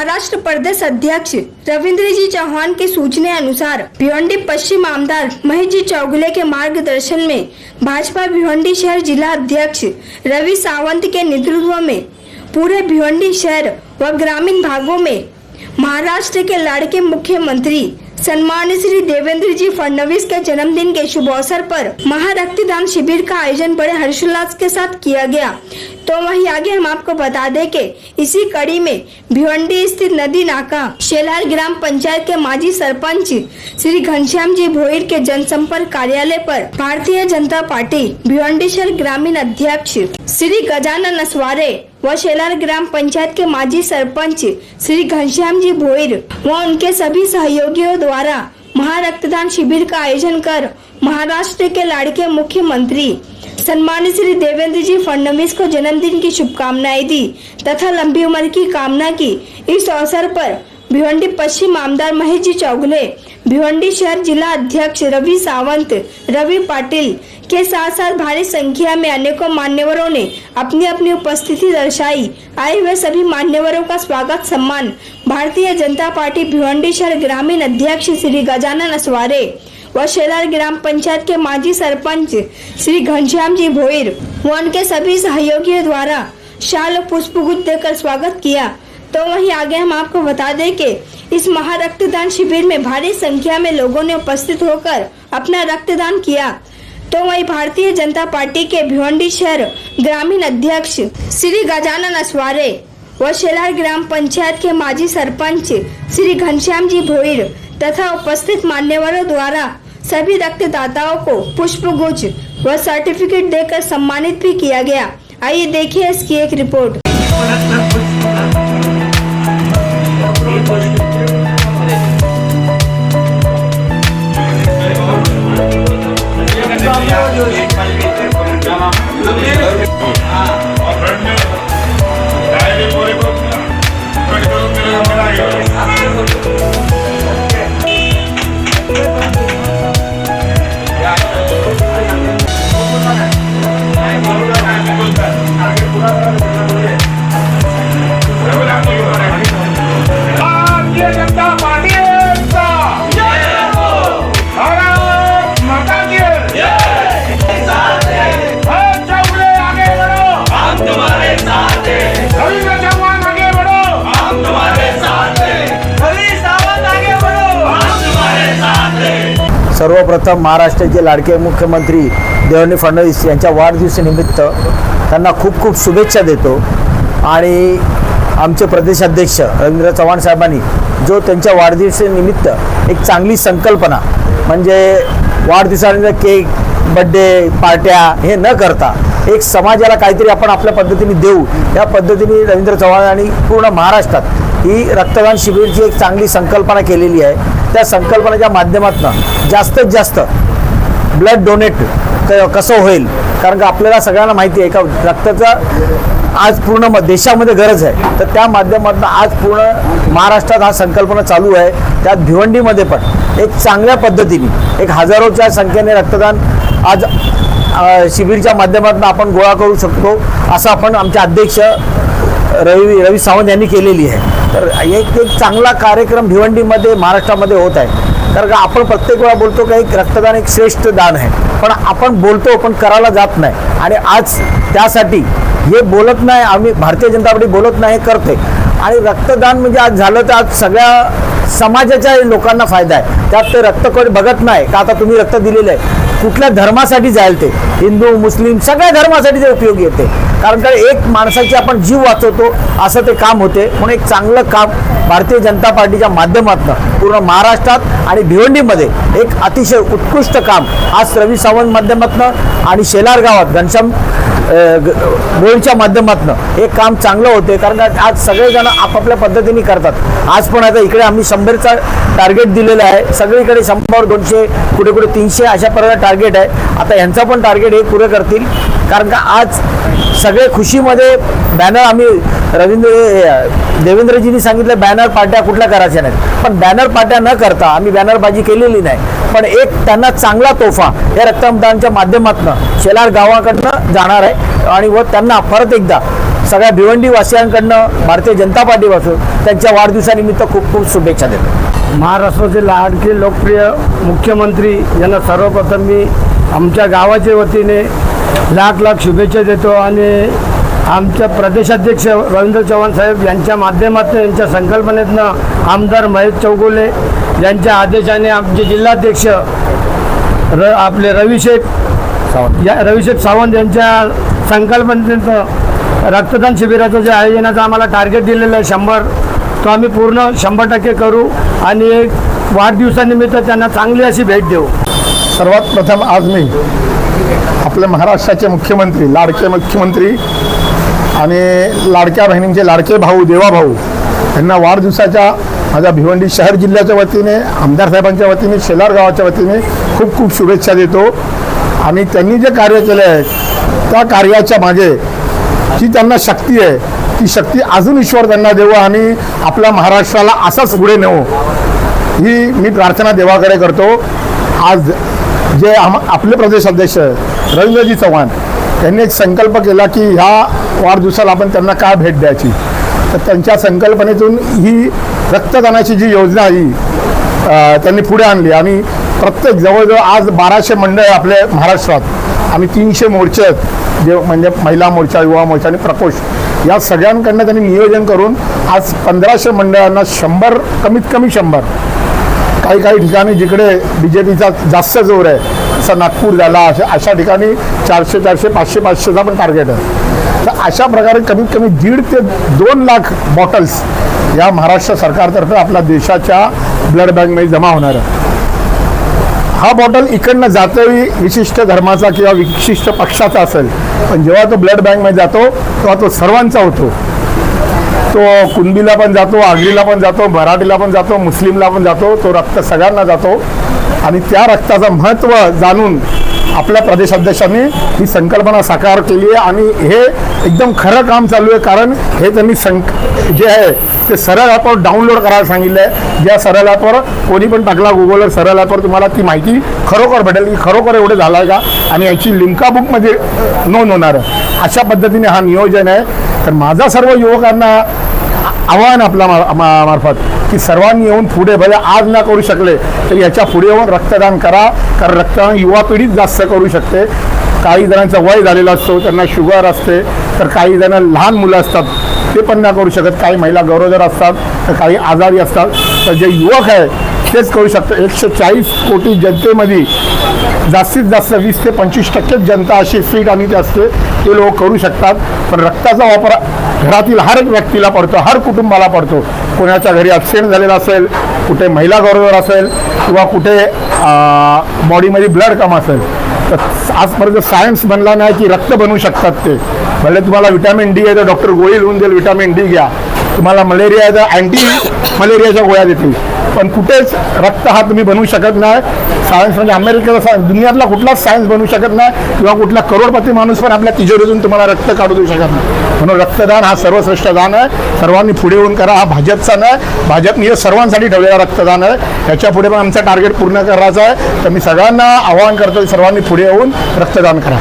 महाराष्ट्र प्रदेश अध्यक्ष रविंद्रजी चौहान के सूचने अनुसार भिवंडी पश्चिम आमदार महेशजी चौगुले के मार्गदर्शन में भाजपा भिवंडी शहर जिला अध्यक्ष रवि सावंत के नेतृत्व में पूरे भिवंडी शहर व ग्रामीण भागों में महाराष्ट्र के लाड़के मुख्यमंत्री सम्मानित श्री देवेंद्र जी फडणवीस के जन्मदिन के शुभ अवसर पर महारक्तदान शिविर का आयोजन बड़े हर्षोल्लास के साथ किया गया। तो वहीं आगे हम आपको बता दें कि इसी कड़ी में भिवंडी स्थित नदी नाका शेलार ग्राम पंचायत के माजी सरपंच श्री घनश्याम जी भोईर के जनसंपर्क कार्यालय पर भारतीय जनता पार्टी भिवंडी शहर ग्रामीण अध्यक्ष श्री गजानन नसवारे व शेलार ग्राम पंचायत के माजी सरपंच श्री घनश्याम जी भोईर व उनके सभी सहयोगियों द्वारा महारक्तदान शिविर का आयोजन कर महाराष्ट्र के लाड़के मुख्यमंत्री सम्मानित श्री देवेंद्र जी फडणवीस को जन्मदिन की शुभकामनाएं दी तथा लंबी उम्र की कामना की। इस अवसर पर भिवंडी पश्चिम आमदार महेशजी चौगुले, भिवंडी शहर जिला अध्यक्ष रवि सावंत, रवि पाटिल के साथ साथ भारी संख्या में अनेकों मान्यवरों ने अपनी अपनी उपस्थिति दर्शाई। आए हुए सभी मान्यवरों का स्वागत सम्मान भारतीय जनता पार्टी भिवंडी शहर ग्रामीण अध्यक्ष श्री गजानन नसवारे व शेलार ग्राम पंचायत के माजी सरपंच श्री घनश्याम जी भोईर व उनके सभी सहयोगियों द्वारा शाल और पुष्पगुच्छ देकर स्वागत किया। तो वहीं आगे हम आपको बता दें कि इस महारक्तदान शिविर में भारी संख्या में लोगों ने उपस्थित होकर अपना रक्तदान किया। तो वहीं भारतीय जनता पार्टी के भिवंडी शहर ग्रामीण अध्यक्ष श्री गजानन नसवारे व शेलार ग्राम पंचायत के माजी सरपंच श्री घनश्याम जी भोईर तथा उपस्थित मान्यवरों द्वारा सभी रक्तदाताओं को पुष्पगुच्छ व सर्टिफिकेट देकर सम्मानित भी किया गया। आइए देखिए इसकी एक रिपोर्ट। सर्वप्रथम महाराष्ट्राचे लाडके मुख्यमंत्री देवेंद्र फडणवीस यांच्या वाढदिवसानिमित्त त्यांना खूप खूप शुभेच्छा देतो आणि आमचे प्रदेशाध्यक्ष रवींद्र चव्हाण साहेबांनी जो त्यांच्या वाढदिवसानिमित्त एक चांगली संकल्पना म्हणजे वाढदिवसानिमित्त केक बर्थडे पार्ट्या हे न करता एक समाजाला काहीतरी आपण आपल्या पद्धतीने देऊ या पद्धतीने रवींद्र चव्हाण आणि पूर्ण महाराष्ट्रात ही रक्तदान शिबिरची एक चांगली संकल्पना केलेली आहे। त्या संकल्पनेच्या माध्यमातून जास्तीत जास्त ब्लड डोनेट कसं होईल कारण का आपल्याला सगळ्यांना माहिती आहे का रक्ताचा आज पूर्ण देशामध्ये गरज आहे। तर त्या माध्यमातून आज पूर्ण महाराष्ट्रात हा संकल्पना चालू आहे। त्यात भिवंडीमध्ये पण एक चांगल्या पद्धतीने एक हजारोच्या संख्येने रक्तदान आज शिबिरच्या माध्यमातून आपण गोळा करू शकतो असं आपण आमचे अध्यक्ष रवि सावंत यांनी केलेली आहे। तर एक चांगला कार्यक्रम भिवंडीमध्ये महाराष्ट्रामध्ये होत आहे। कारण का आपण प्रत्येक वेळा बोलतो की एक रक्तदान एक श्रेष्ठ दान आहे पण आपण बोलतो पण करायला जात नाही आणि आज त्यासाठी हे बोलत नाही आम्ही भारतीय जनता पार्टी बोलत नाही करते आणि रक्तदान म्हणजे आज झालं तर आज सगळ्या समाजाच्या लोकांना फायदा आहे। त्यात ते रक्तकोड बघत नाही का आता तुम्ही रक्त दिलेलं आहे कुठल्या धर्मासाठी जाईल ते हिंदू मुस्लिम सगळ्या धर्मासाठी ते उपयोगी येते कारण का एक माणसाची आपण जीव वाचवतो असं ते काम होते। म्हणून एक चांगलं काम भारतीय जनता पार्टीच्या माध्यमातून पूर्ण महाराष्ट्रात आणि भिवंडीमध्ये एक अतिशय उत्कृष्ट काम आज रवि सावंत माध्यमातून आणि शेलार गावात घनश्याम भोईरच्या माध्यमातून हे काम चांगलं होते कारण का आज सगळेजण आपापल्या पद्धतीने करतात। आज पण आता इकडे आम्ही 100चा टार्गेट दिलेला आहे सगळीकडे 100 200 कुठे कुठे 300 अशा प्रकारे टार्गेट आहे। आता यांचा पण टार्गेट हे पुरे करतील कारण का आज सगळे खुशीमध्ये बॅनर आम्ही देवेंद्रजींनी सांगितलं बॅनर पार्ट्या कुठल्या करायच्या नाहीत पण बॅनर पार्ट्या न करता आम्ही बॅनरबाजी केलेली नाही पण एक त्यांना चांगला तोफा या रक्तदानाच्या माध्यमातून शेलार गावाकडनं जाणार आहे आणि व त्यांना परत एकदा सगळ्या भिवंडी वासियांकडनं भारतीय जनता पार्टीपासून त्यांच्या वाढदिवसानिमित्त खूप खूप शुभेच्छा देतो. महाराष्ट्राचे लाडके लोकप्रिय मुख्यमंत्री यांना सर्वप्रथम मी आमच्या गावाच्या वतीने लाख लाख शुभेच्छा देतो आणि आमच्या प्रदेशाध्यक्ष रवींद्र चव्हाण साहेब यांच्या माध्यमातून यांच्या संकल्पनेतनं आमदार महेश चौगुले यांच्या आदेशाने आमचे जिल्हाध्यक्ष आपले रविशेठ सावंत यांच्या संकल्पनेतनं रक्तदान शिबिराचं जे आयोजनाचं आम्हाला टार्गेट दिलेलं आहे 100, तो आम्ही पूर्ण 100% करू आणि एक वाढदिवसानिमित्त त्यांना चांगली अशी भेट देऊ. सर्वात प्रथम आज मी आपल्या महाराष्ट्राचे मुख्यमंत्री, लाडके मुख्यमंत्री आणि लाडक्या बहिणींचे लाडके भाऊ, देवाभाऊ यांना वाढदिवसाच्या माझ्या भिवंडी शहर जिल्ह्याच्या वतीने, आमदार साहेबांच्या वतीने, शेलार गावाच्या वतीने खूप खूप शुभेच्छा देतो. आणि त्यांनी जे कार्य केलं आहे त्या कार्याच्या मागे जी त्यांना शक्ती आहे ती शक्ती अजून ईश्वर त्यांना देवो आणि आपल्या महाराष्ट्राला असाच पुढे नेवो ही मी प्रार्थना देवाकडे करतो. आज जे आपले प्रदेश अध्यक्ष रवींद्रजी चव्हाण यांनी एक संकल्प केला की ह्या वाढदिवसाला आपण त्यांना काय भेट द्यायची, तर त्यांच्या संकल्पनेतून ही रक्तदानाची जी योजना ही त्यांनी पुढे आणली आणि प्रत्येक जवळजवळ आज 1200 मंडळ आपल्या महाराष्ट्रात आणि 300 मोर्चे आहेत, जे म्हणजे महिला मोर्चा, युवा मोर्चा आणि प्रकोष्ठ, या सगळ्यांकडनं त्यांनी नियोजन करून आज 1500 मंडळांना 100, कमीत कमी 100, काही ठिकाणी जिकडे BJPचा जास्त जोर आहे जसं नागपूर झाला, अशा ठिकाणी 400, 500चा पण टार्गेट आहे. तर अशा प्रकारे कमीत कमी 1.5 ते 2 लाख बॉटल्स या महाराष्ट्र सरकारतर्फे आपल्या देशाच्या ब्लड बँकमध्ये जमा होणार आहे. हा बॉटल इकडनं जातोही विशिष्ट धर्माचा किंवा विशिष्ट पक्षाचा असेल, पण जेव्हा तो ब्लड बँकमध्ये जातो तेव्हा तो सर्वांचा होतो. तो कुणबीला पण जातो, आगरीला पण जातो, मराठीला पण जातो, मुस्लिमला पण जातो. तो रक्त सगळ्यांना जातो आणि त्या रक्ताचं महत्त्व जाणून आपल्या प्रदेशाध्यक्षांनी ही संकल्पना साकार केली आहे आणि हे एकदम खरं काम चालू आहे. कारण हे त्यांनी जे आहे ते सरळ ॲपवर डाउनलोड करायला सांगितलं आहे. ज्या सरळ ॲपवर कोणी पण टाकला गुगलवर सरळ ॲपवर तुम्हाला ती माहिती खरोखर भेटेल की खरोखर एवढे झालं आहे का आणि याची लिम्का बुकमध्ये नोंद होणार आहे. अशा पद्धतीने हा नियोजन आहे. तर माझा सर्व युवकांना आव्हान आपल्या मार्फत की सर्वांनी येऊन पुढे, भले आज ना करू शकले तर याच्या पुढे येऊन रक्तदान करा. कारण रक्तदान युवा पिढीच जास्त करू शकते. काही जणांचं वय झालेलं असतो, त्यांना शुगर असते, तर काही जण लहान मुलं असतात ते पण नाही करू शकत, काही महिला गरोदर असतात, तर काही आजारी असतात. तर जे युवक आहे तेच करू शकतं. 140 कोटी जनतेमध्ये जास्तीत जास्त 20 ते 25% जनता अशी फिट आणि ते असते, ते लोक करू शकतात. पण रक्ताचा वापर घरातील हर एक व्यक्तीला पडतो, हर कुटुंबाला पडतो. कोणाच्या घरी ॲक्सिडेंट झालेला असेल, कुठे महिला गरोदर असेल किंवा कुठे बॉडीमध्ये ब्लड कम असेल, तर आजपर्यंत सायन्स बनला नाही की रक्त बनवू शकतात ते. भले तुम्हाला विटॅमिन डी आहे तर डॉक्टर गोळी लिहून देईल विटॅमिन डी घ्या, तुम्हाला मलेरिया आहे तर अँटी मलेरियाच्या गोळ्या देतील, पण कुठेच रक्त हा तुम्ही बनवू शकत नाही. सायन्स म्हणजे अमेरिकेचा सायन्स, दुनियातला कुठलाच सायन्स बनवू शकत नाही किंवा कुठला करोडपती माणूस पण आपल्या तिजोरीतून तुम्हाला रक्त काढू देऊ शकत नाही. म्हणून रक्तदान हा सर्वश्रेष्ठ दान आहे. सर्वांनी पुढे येऊन करा. हा भाजपचा नाही, भाजपने हे सर्वांसाठी ठेवलेला रक्तदान आहे. ह्याच्या पुढे पण आमचं टार्गेट पूर्ण करायचं आहे. तर मी सगळ्यांना आवाहन करतो की सर्वांनी पुढे येऊन रक्तदान करा.